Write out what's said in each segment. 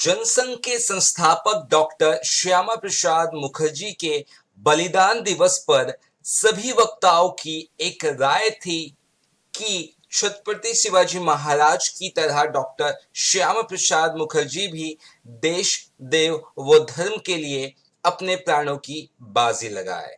जनसंघ के संस्थापक डॉक्टर श्यामा प्रसाद मुखर्जी के बलिदान दिवस पर सभी वक्ताओं की एक राय थी कि छत्रपति शिवाजी महाराज की तरह डॉक्टर श्यामा प्रसाद मुखर्जी भी देश, देव व धर्म के लिए अपने प्राणों की बाजी लगाए।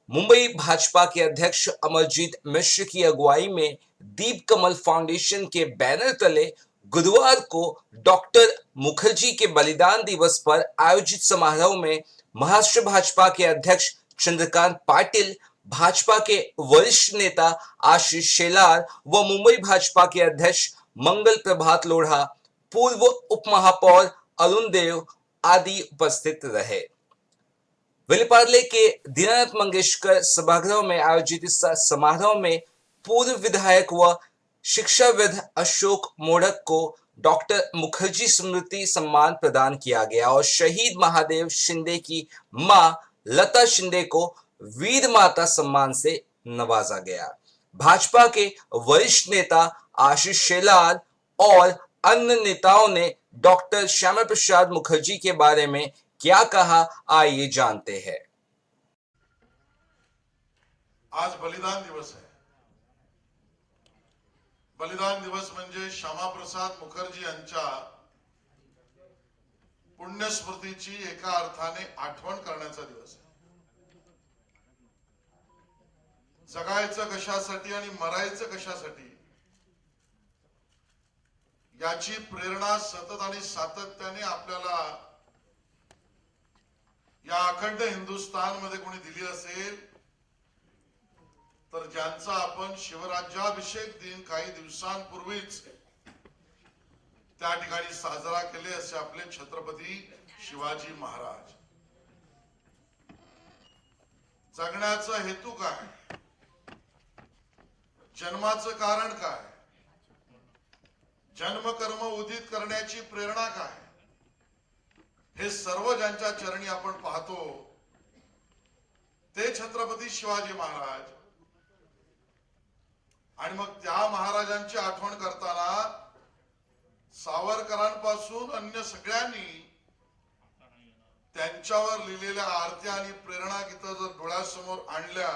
मुंबई भाजपा के अध्यक्ष अमरजीत मिश्र की अगुवाई में दीप कमल फाउंडेशन के बैनर तले गुरुवार को डॉक्टर मुखर्जी के बलिदान दिवस पर आयोजित समारोह में महाराष्ट्र भाजपा के अध्यक्ष चंद्रकांत पाटिल, भाजपा के वरिष्ठ नेता आशीष शेलार व मुंबई भाजपा के अध्यक्ष मंगल प्रभात लोढ़ा, पूर्व उपमहापौर अरुण देव आदि उपस्थित रहे। विलेपार्ले के दीनानाथ मंगेशकर सभागृह में आयोजित इस समारोह में पूर्व विधायक व शिक्षाविद अशोक मोडक को डॉक्टर मुखर्जी स्मृति सम्मान प्रदान किया गया और शहीद महादेव शिंदे की मां लता शिंदे को वीर माता सम्मान से नवाजा गया। भाजपा के वरिष्ठ नेता आशीष शेलार और अन्य नेताओं ने डॉक्टर श्यामा प्रसाद मुखर्जी के बारे में क्या कहा, आइए जानते हैं। आज बलिदान दिवस है। बलिदान दिवस म्हणजे श्यामाप्रसाद मुखर्जी यांच्या पुण्यस्मृतीची एका अर्थाने आठवण करण्याचा दिवस आहे। जगायचं कशासाठी आणि मरायचं कशासाठी याची प्रेरणा सतत आणि सातत्याने आपल्याला या अखंड हिंदुस्थान मध्ये कोणी दिली असेल तर ज्यांचा आपण शिवराज्याभिषेक दिन काही दिवसांपूर्वीच त्या ठिकाणी साजरा केले असे आपले छत्रपती शिवाजी महाराज। जगण्याचा हेतू काय, जन्माचं कारण काय, जन्मकर्म उदित करण्याची प्रेरणा काय, हे सर्व ज्यांच्या चरणी आपण पाहतो ते छत्रपती शिवाजी महाराज। आणि मग त्या महाराजांची आठवण करताना सावरकरांपासून अन्य सगळ्यांनी त्यांच्यावर लिहिलेल्या आरत्या आणि प्रेरणा गीतं जर डोळ्यासमोर आणल्या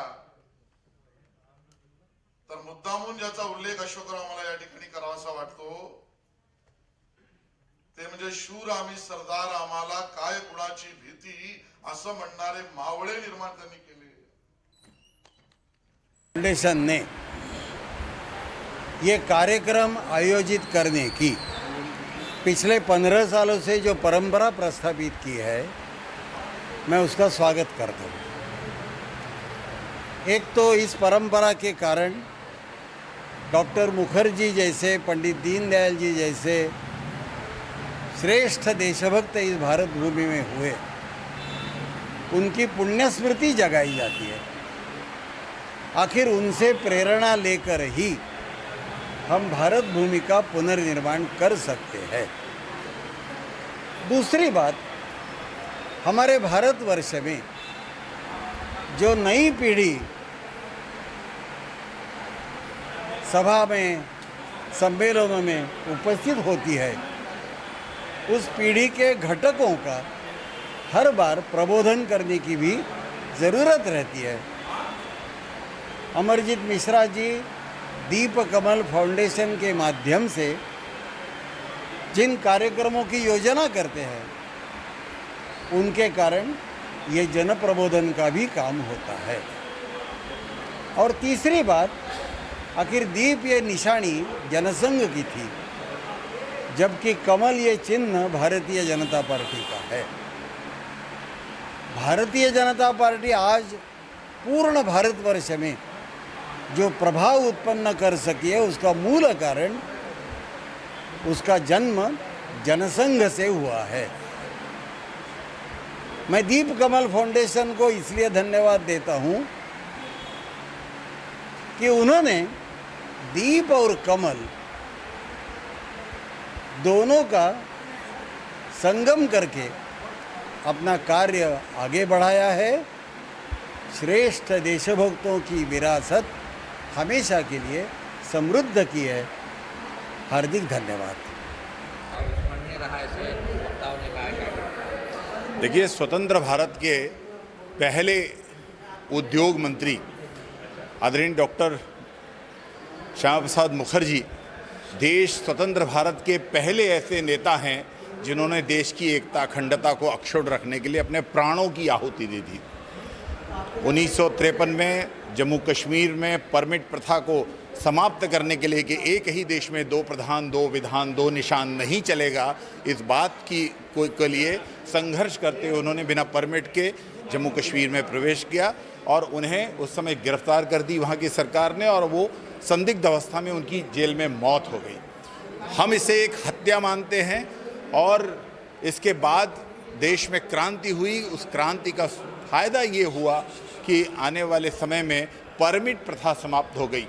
तर मुद्दामून ज्याचा उल्लेख अशोकराव मला या ठिकाणी करावासा वाटतो ते म्हणजे शूर आम्ही सरदार आम्हाला काय कुणाची भीती असं म्हणणारे मावळे निर्माण त्यांनी केले। फाउंडेशन ने ये कार्यक्रम आयोजित करने की पिछले 15 सालों से जो परंपरा प्रस्थापित की है, मैं उसका स्वागत करता हूँ। एक तो इस परंपरा के कारण डॉक्टर मुखर्जी जैसे, पंडित दीनदयाल जी जैसे श्रेष्ठ देशभक्त इस भारत भूमि में हुए, उनकी पुण्यस्मृति जगाई जाती है। आखिर उनसे प्रेरणा लेकर ही हम भारत भूमि का पुनर्निर्माण कर सकते हैं। दूसरी बात, हमारे भारतवर्ष में जो नई पीढ़ी सभा में, सम्मेलनों में उपस्थित होती है, उस पीढ़ी के घटकों का हर बार प्रबोधन करने की भी ज़रूरत रहती है। अमरजीत मिश्रा जी दीप कमल फाउंडेशन के माध्यम से जिन कार्यक्रमों की योजना करते हैं, उनके कारण ये जन प्रबोधन का भी काम होता है। और तीसरी बात, आखिर दीप ये निशानी जनसंघ की थी, जबकि कमल ये चिन्ह भारतीय जनता पार्टी का है। भारतीय जनता पार्टी आज पूर्ण भारतवर्ष में जो प्रभाव उत्पन्न कर सकी है, उसका मूल कारण उसका जन्म जनसंघ से हुआ है। मैं दीप कमल फाउंडेशन को इसलिए धन्यवाद देता हूँ कि उन्होंने दीप और कमल दोनों का संगम करके अपना कार्य आगे बढ़ाया है। श्रेष्ठ देशभक्तों की विरासत हमेशा के लिए समृद्ध की है। हार्दिक धन्यवाद। स्मरणीय रहा ऐसे देखिए, स्वतंत्र भारत के पहले उद्योग मंत्री आदरणीय डॉक्टर श्यामा प्रसाद मुखर्जी देश स्वतंत्र भारत के पहले ऐसे नेता हैं जिन्होंने देश की एकता अखंडता को अक्षुण्ण रखने के लिए अपने प्राणों की आहुति दी थी। 1953 में जम्मू कश्मीर में परमिट प्रथा को समाप्त करने के लिए कि एक ही देश में दो प्रधान, दो विधान, दो निशान नहीं चलेगा, इस बात की के लिए संघर्ष करते हुए उन्होंने बिना परमिट के जम्मू कश्मीर में प्रवेश किया और उन्हें उस समय गिरफ्तार कर दी वहाँ की सरकार ने और वो संदिग्ध अवस्था में उनकी जेल में मौत हो गई। हम इसे एक हत्या मानते हैं और इसके बाद देश में क्रांति हुई। उस क्रांति का फायदा ये हुआ कि आने वाले समय में परमिट प्रथा समाप्त हो गई।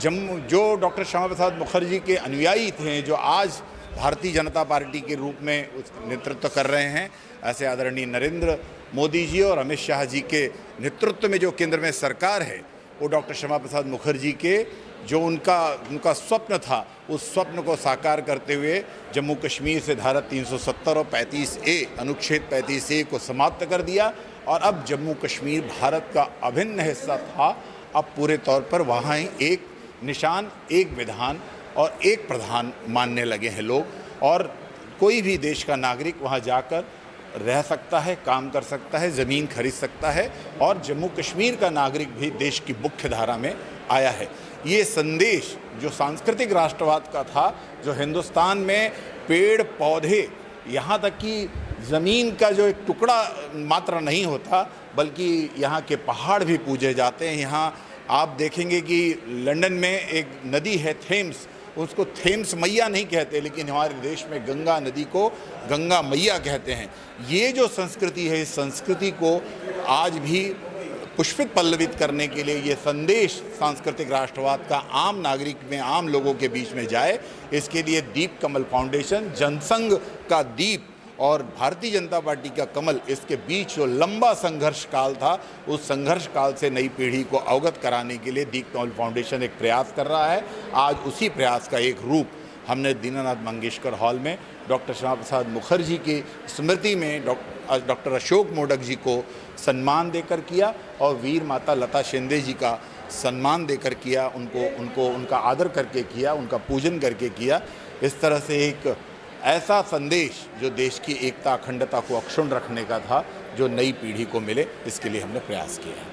जो डॉक्टर श्यामा प्रसाद मुखर्जी के अनुयायी थे, जो आज भारतीय जनता पार्टी के रूप में उसका नेतृत्व कर रहे हैं, ऐसे आदरणीय नरेंद्र मोदी जी और अमित शाह जी के नेतृत्व में जो केंद्र में सरकार है, वो डॉक्टर श्यामा प्रसाद मुखर्जी के जो उनका स्वप्न था, उस स्वप्न को साकार करते हुए जम्मू कश्मीर से धारा 370 और 35A अनुच्छेद 35A को समाप्त कर दिया और अब जम्मू कश्मीर भारत का अभिन्न हिस्सा था। अब पूरे तौर पर वहाँ ही एक निशान, एक विधान और एक प्रधान मानने लगे हैं लोग और कोई भी देश का नागरिक वहाँ जाकर रह सकता है, काम कर सकता है, ज़मीन खरीद सकता है और जम्मू कश्मीर का नागरिक भी देश की मुख्य धारा में आया है। ये संदेश जो सांस्कृतिक राष्ट्रवाद का था, जो हिंदुस्तान में पेड़ पौधे यहाँ तक कि ज़मीन का जो एक टुकड़ा मात्र नहीं होता बल्कि यहाँ के पहाड़ भी पूजे जाते हैं। यहाँ आप देखेंगे कि लंदन में एक नदी है थेम्स, उसको थेम्स मैया नहीं कहते लेकिन हमारे देश में गंगा नदी को गंगा मैया कहते हैं। ये जो संस्कृति है, इस संस्कृति को आज भी पुष्पित पल्लवित करने के लिए ये संदेश सांस्कृतिक राष्ट्रवाद का आम नागरिक में, आम लोगों के बीच में जाए, इसके लिए दीप कमल फाउंडेशन, जनसंघ का दीप और भारतीय जनता पार्टी का कमल, इसके बीच जो लंबा संघर्ष काल था, उस संघर्ष काल से नई पीढ़ी को अवगत कराने के लिए दीप कमल फाउंडेशन एक प्रयास कर रहा है। आज उसी प्रयास का एक रूप हमने दीनानाथ मंगेशकर हॉल में डॉक्टर श्यामा प्रसाद मुखर्जी की स्मृति में डॉक्टर अशोक मोडक जी को सम्मान देकर किया और वीर माता लता शिंदे जी का सम्मान देकर किया, उनका आदर करके किया, उनका पूजन करके किया। इस तरह से एक ऐसा संदेश जो देश की एकता अखंडता को अक्षुण्ण रखने का था, जो नई पीढ़ी को मिले, इसके लिए हमने प्रयास किया है।